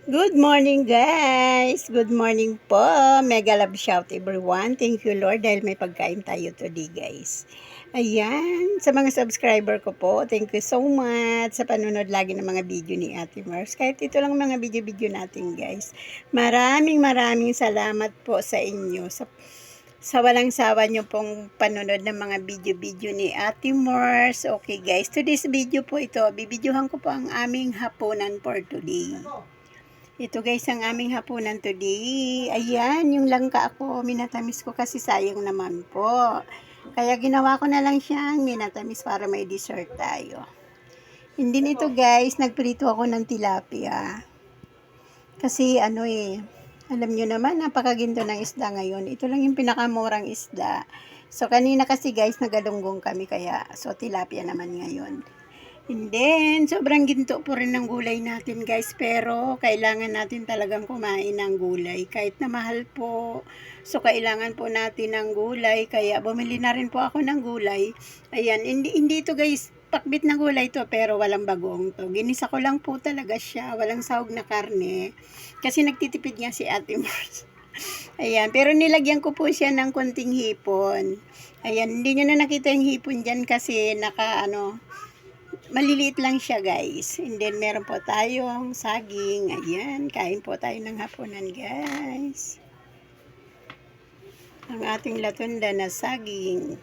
Good morning guys! Good morning po! Mega love shout everyone. Thank you Lord dahil may pagkain tayo today guys. Ayan, sa mga subscriber ko po, thank you so much sa panunod lagi ng mga video ni Ate Mars. Kahit ito lang mga video-video natin guys. Maraming salamat po sa inyo. Sa walang sawa nyo pong panunod ng mga video-video ni Ate Mars. Okay guys, today's video po ito. Bibidyohan ko po ang aming hapunan for today. Ito guys ang aming hapunan today. Ayan, yung langka ako, minatamis ko kasi sayang naman po. Kaya ginawa ko na lang siyang minatamis para may dessert tayo. Hindi nito guys, nagprito ako ng tilapia. Kasi alam nyo naman, napakaginto ng isda ngayon. Ito lang yung pinakamurang isda. So kanina kasi guys, nagalunggong kami kaya tilapia naman ngayon. And then, sobrang ginto po rin ng gulay natin guys, pero kailangan natin talagang kumain ng gulay. Kahit na mahal po, so kailangan po natin ng gulay, kaya bumili na rin po ako ng gulay. Ayan, hindi ito guys, pakbit na gulay to, pero walang bagong to. Ginisa ko lang po talaga siya, walang sahog na karne, kasi nagtitipid nga si Ate Mars. Ayan, pero nilagyan ko po siya ng konting hipon. Ayan, hindi nyo na nakita yung hipon dyan kasi maliliit lang siya guys. And then meron po tayong saging. Ayan, kain po tayo ng hapunan guys. Ang ating latunda na saging.